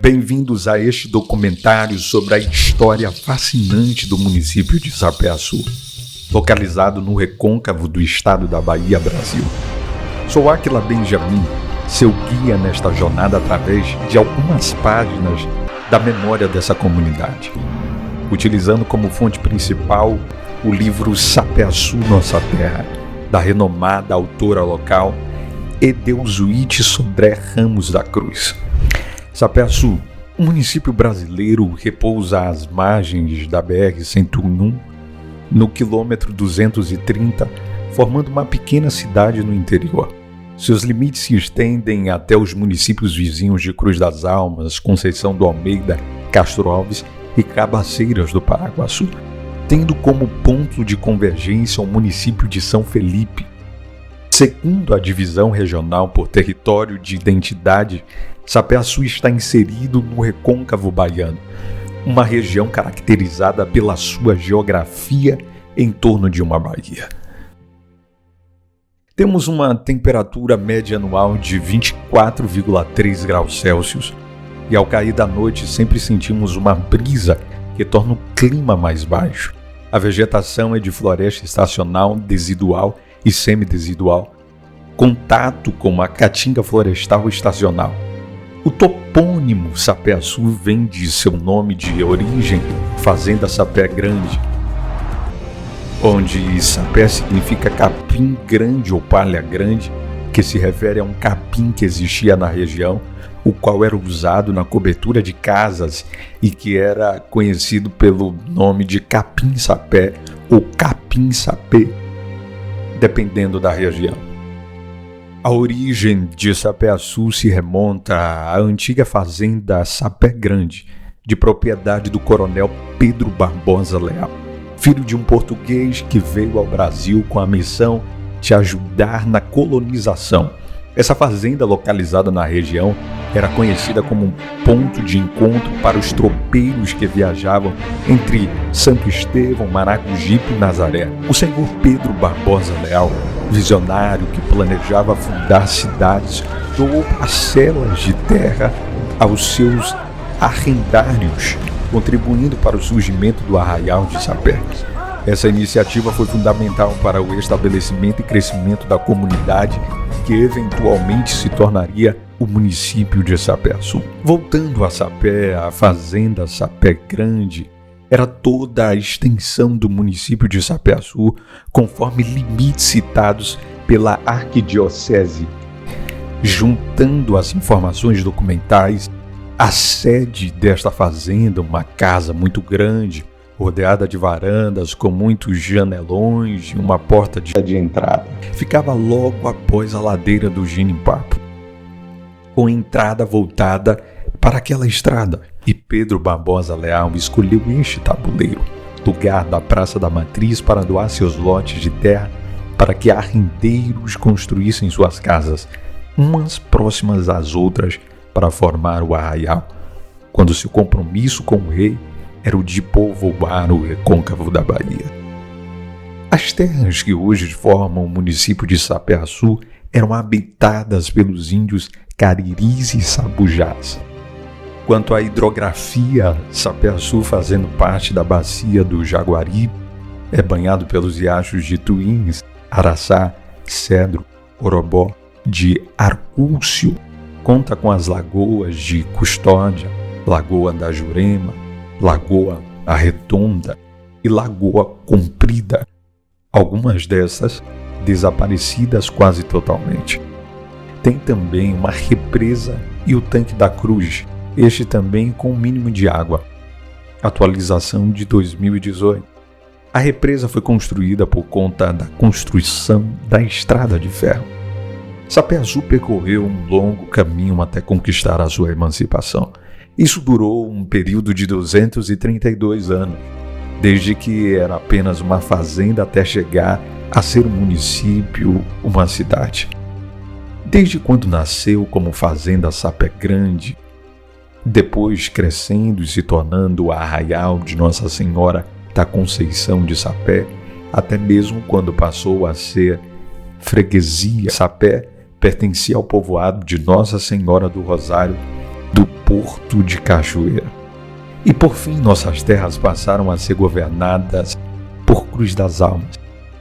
Bem-vindos a este documentário sobre a história fascinante do município de Sapé-Açu, localizado no recôncavo do estado da Bahia, Brasil. Sou Áquila Benjamin, seu guia nesta jornada através de algumas páginas da memória dessa comunidade, utilizando como fonte principal o livro Sapé-Açu, Nossa Terra, da renomada autora local Edeusuíte Sodré Ramos da Cruz. Sapé-Açu, um município brasileiro, repousa às margens da BR-101, no quilômetro 230, formando uma pequena cidade no interior. Seus limites se estendem até os municípios vizinhos de Cruz das Almas, Conceição do Almeida, Castro Alves e Cabaceiras do Paraguaçu, tendo como ponto de convergência o município de São Felipe. Segundo a divisão regional por território de identidade, Sapé-Açu está inserido no recôncavo baiano, uma região caracterizada pela sua geografia em torno de uma baía. Temos uma temperatura média anual de 24,3 graus Celsius e ao cair da noite sempre sentimos uma brisa que torna o clima mais baixo. A vegetação é de floresta estacional, decidual e semidecidual, contato com a caatinga florestal estacional. O topônimo Sapé-Açu vem de seu nome de origem, Fazenda Sapé Grande, onde sapé significa capim grande ou palha grande, que se refere a um capim que existia na região, o qual era usado na cobertura de casas e que era conhecido pelo nome de capim-sapé ou capim-sapê, dependendo da região. A origem de Sapé-Açu se remonta à antiga fazenda Sapé Grande, de propriedade do coronel Pedro Barbosa Leal, filho de um português que veio ao Brasil com a missão de ajudar na colonização. Essa fazenda, localizada na região, era conhecida como um ponto de encontro para os tropeiros que viajavam entre Santo Estevão, Maragogipe e Nazaré. O senhor Pedro Barbosa Leal, visionário que planejava fundar cidades, doou parcelas de terra aos seus arrendários, contribuindo para o surgimento do Arraial de Sapé. Essa iniciativa foi fundamental para o estabelecimento e crescimento da comunidade, que eventualmente se tornaria o município de Sapé-Açu. Voltando a Sapé, a fazenda Sapé Grande era toda a extensão do município de Sapé-Açu, conforme limites citados pela arquidiocese. Juntando as informações documentais, a sede desta fazenda, uma casa muito grande, rodeada de varandas com muitos janelões e uma porta de entrada, ficava logo após a ladeira do Ginipapo, com entrada voltada para aquela estrada, e Pedro Barbosa Leal escolheu este tabuleiro, lugar da Praça da Matriz, para doar seus lotes de terra para que arrendeiros construíssem suas casas, umas próximas às outras, para formar o arraial, quando seu compromisso com o rei era o de povoar o recôncavo da Bahia. As terras que hoje formam o município de Sapé-Açu eram habitadas pelos índios Cariris e Sabujás. Quanto à hidrografia, Sapé-Açu, fazendo parte da bacia do Jaguaribe, é banhado pelos riachos de Tuins, Araçá, Cedro, Orobó, de Arcúcio. Conta com as lagoas de Custódia, Lagoa da Jurema, Lagoa Arredonda e Lagoa Comprida, algumas dessas desaparecidas quase totalmente. Tem também uma represa e o Tanque da Cruz, este também com o mínimo de água. Atualização de 2018. A represa foi construída por conta da construção da estrada de ferro. Sapé-Açu percorreu um longo caminho até conquistar a sua emancipação. Isso durou um período de 232 anos, desde que era apenas uma fazenda até chegar a ser um município, uma cidade. Desde quando nasceu como Fazenda Sapé Grande, depois crescendo e se tornando o Arraial de Nossa Senhora da Conceição de Sapé, até mesmo quando passou a ser freguesia, Sapé pertencia ao povoado de Nossa Senhora do Rosário do Porto de Cachoeira. E por fim, nossas terras passaram a ser governadas por Cruz das Almas.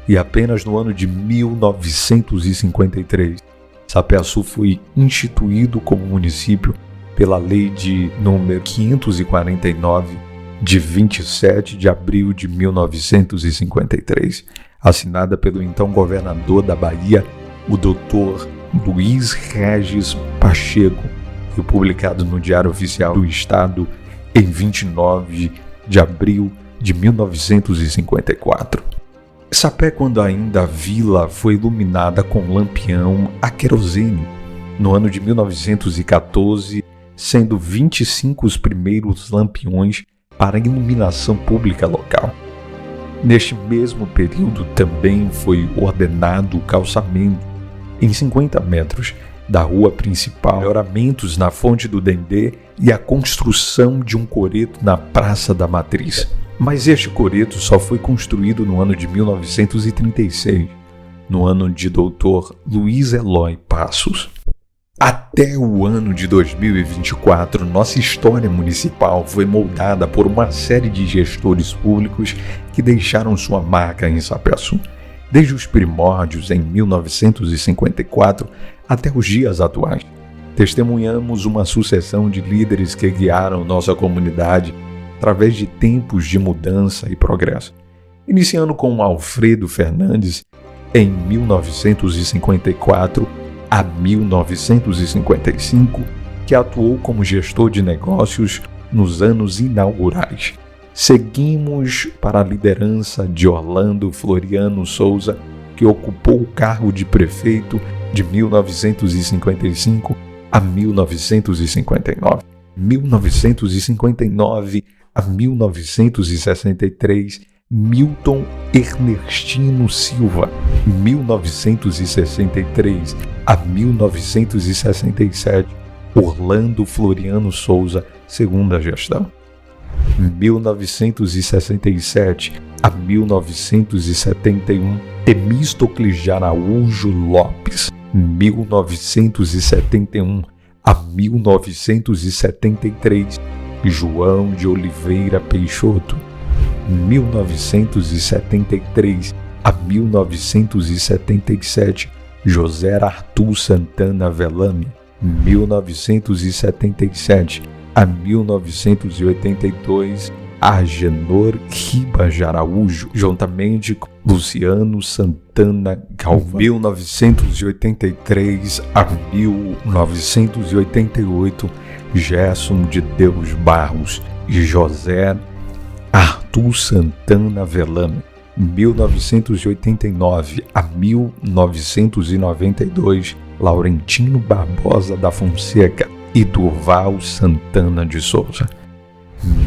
E apenas no ano de 1953, Sapé-Açu foi instituído como município pela Lei de número 549, de 27 de abril de 1953, assinada pelo então governador da Bahia, o Dr. Luiz Regis Pacheco, e publicado no Diário Oficial do Estado em 29 de abril de 1954. Sapé, quando ainda a vila, foi iluminada com lampião a querosene no ano de 1914, sendo 25 os primeiros lampiões para a iluminação pública local. Neste mesmo período também foi ordenado o calçamento em 50 metros da rua principal, melhoramentos na Fonte do Dendê e a construção de um coreto na Praça da Matriz. Mas este coreto só foi construído no ano de 1936, no ano de Dr. Luiz Eloy Passos. Até o ano de 2024, nossa história municipal foi moldada por uma série de gestores públicos que deixaram sua marca em Sapé-Açu. Desde os primórdios, em 1954, até os dias atuais, testemunhamos uma sucessão de líderes que guiaram nossa comunidade através de tempos de mudança e progresso. Iniciando com Alfredo Fernandes, em 1954 a 1955, que atuou como gestor de negócios nos anos inaugurais. Seguimos para a liderança de Orlando Floriano Souza, que ocupou o cargo de prefeito de 1955 a 1959. 1959 a 1963, Milton Ernestino Silva. 1963 a 1967, Orlando Floriano Souza, segunda gestão. 1967 a 1971, Temístocles de Araújo Lopes. 1971 a 1973, João de Oliveira Peixoto. 1973 a 1977, José Arthur Santana Velame. 1977 a 1982, Agenor Ribas de Araújo, juntamente com Luciano Santana Galvão. 1983 a 1988, Gerson de Deus Barros e José Arthur Santana Velame. 1989 a 1992, Laurentino Barbosa da Fonseca e Durval Santana de Souza.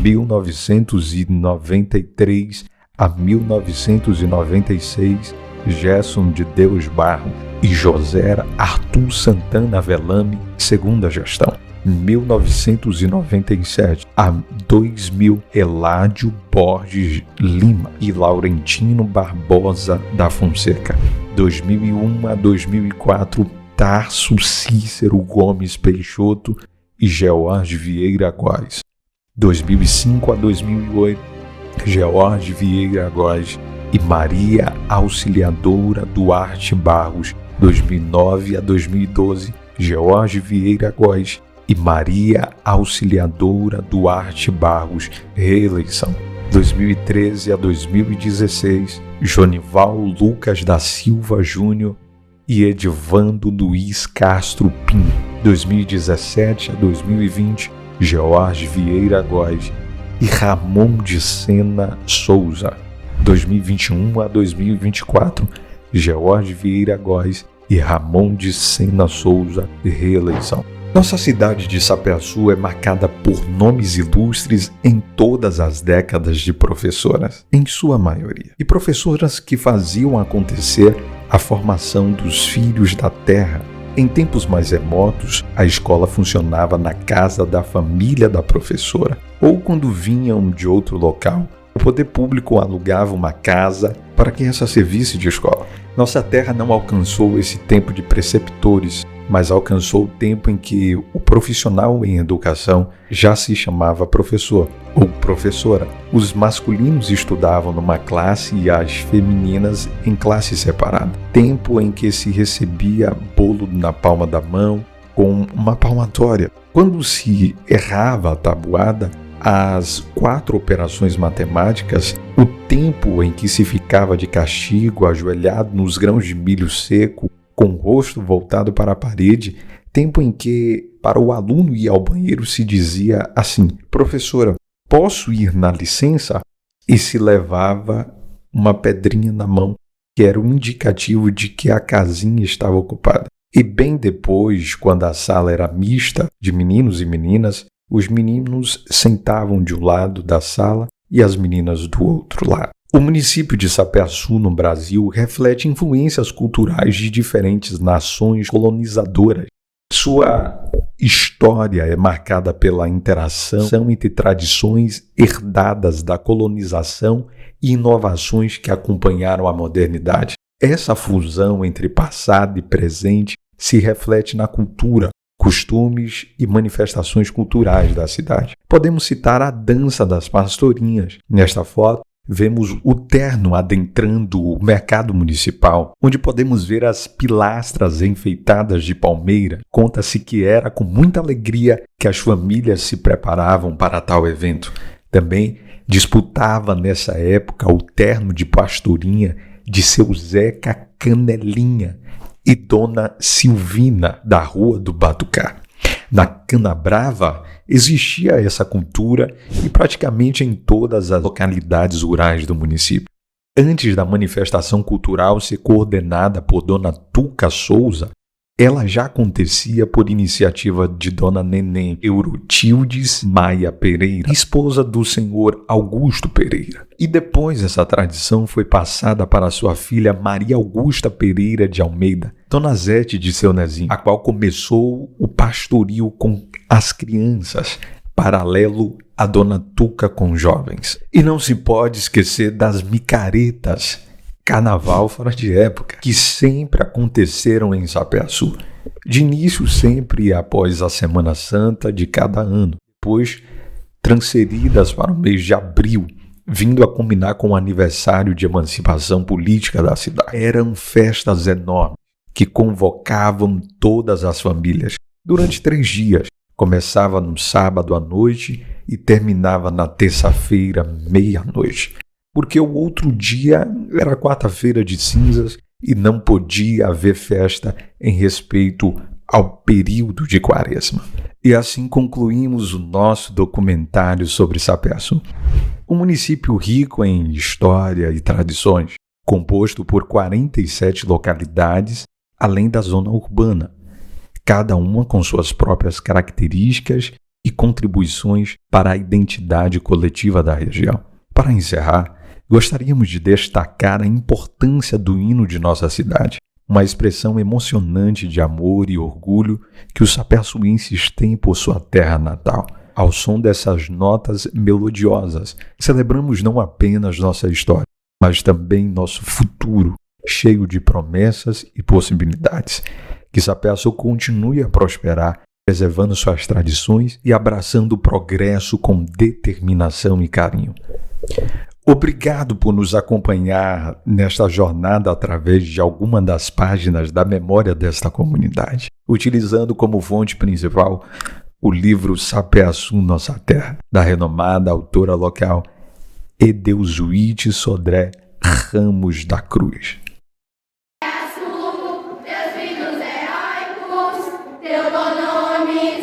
1993 a 1996, Gerson de Deus Barros e José Arthur Santana Velame, segunda gestão. 1997 a 2000, Eládio Borges Lima e Laurentino Barbosa da Fonseca. 2001 a 2004, Tarso Cícero Gomes Peixoto e George Vieira Góes. 2005 a 2008, George Vieira Góes e Maria Auxiliadora Duarte Barros. 2009 a 2012, George Vieira Góes e Maria Auxiliadora Duarte Barros, reeleição. 2013 a 2016, Jonival Lucas da Silva Júnior e Edvando Luiz Castro Pinto. 2017 a 2020, George Vieira Góes e Ramon de Sena Souza. 2021 a 2024, George Vieira Góes e Ramon de Sena Souza, reeleição. Nossa cidade de Sapé-Açu é marcada por nomes ilustres em todas as décadas de professoras, em sua maioria, e professoras que faziam acontecer a formação dos filhos da terra. Em tempos mais remotos, a escola funcionava na casa da família da professora, ou quando vinham de outro local, o poder público alugava uma casa para que essa servisse de escola. Nossa terra não alcançou esse tempo de preceptores, mas alcançou o tempo em que o profissional em educação já se chamava professor ou professora. Os masculinos estudavam numa classe e as femininas em classe separada. Tempo em que se recebia bolo na palma da mão com uma palmatória. Quando se errava a tabuada, as 4 operações matemáticas, o tempo em que se ficava de castigo, ajoelhado nos grãos de milho seco, com o rosto voltado para a parede, tempo em que, para o aluno ir ao banheiro, se dizia assim: professora, posso ir na licença? E se levava uma pedrinha na mão, que era o indicativo de que a casinha estava ocupada. E bem depois, quando a sala era mista, de meninos e meninas, os meninos sentavam de um lado da sala e as meninas do outro lado. O município de Sapé-Açu, no Brasil, reflete influências culturais de diferentes nações colonizadoras. Sua história é marcada pela interação entre tradições herdadas da colonização e inovações que acompanharam a modernidade. Essa fusão entre passado e presente se reflete na cultura, costumes e manifestações culturais da cidade. Podemos citar a dança das pastorinhas. Nesta foto, vemos o terno adentrando o mercado municipal, onde podemos ver as pilastras enfeitadas de palmeira. Conta-se que era com muita alegria que as famílias se preparavam para tal evento. Também disputava nessa época o terno de pastorinha de seu Zeca Canelinha e Dona Silvina, da Rua do Batucá. Na Canabrava existia essa cultura e praticamente em todas as localidades rurais do município. Antes da manifestação cultural ser coordenada por Dona Tuca Souza, ela já acontecia por iniciativa de Dona Neném Eurotildes Maia Pereira, esposa do senhor Augusto Pereira. E depois essa tradição foi passada para sua filha Maria Augusta Pereira de Almeida, Dona Zete de Seu Nezinho, a qual começou o pastoril com as crianças, paralelo a Dona Tuca com jovens. E não se pode esquecer das micaretas, carnaval fora de época, que sempre aconteceram em Sapé-Açu. De início sempre após a Semana Santa de cada ano, depois transferidas para o mês de abril, vindo a combinar com o aniversário de emancipação política da cidade. Eram festas enormes que convocavam todas as famílias durante 3 dias. Começava no sábado à noite e terminava na terça-feira, meia-noite. Porque o outro dia era quarta-feira de cinzas e não podia haver festa em respeito ao período de Quaresma. E assim concluímos o nosso documentário sobre Sapé-Açu. Um município rico em história e tradições, composto por 47 localidades, além da zona urbana, cada uma com suas próprias características e contribuições para a identidade coletiva da região. Para encerrar, gostaríamos de destacar a importância do hino de nossa cidade, uma expressão emocionante de amor e orgulho que os sapé-açuenses têm por sua terra natal. Ao som dessas notas melodiosas, celebramos não apenas nossa história, mas também nosso futuro, cheio de promessas e possibilidades. Que Sapé-Açu continue a prosperar, preservando suas tradições e abraçando o progresso com determinação e carinho. Obrigado por nos acompanhar nesta jornada através de alguma das páginas da memória desta comunidade, utilizando como fonte principal o livro Sapé-Açu, Nossa Terra, da renomada autora local Edeusuíte Sodré Ramos da Cruz. Teu nome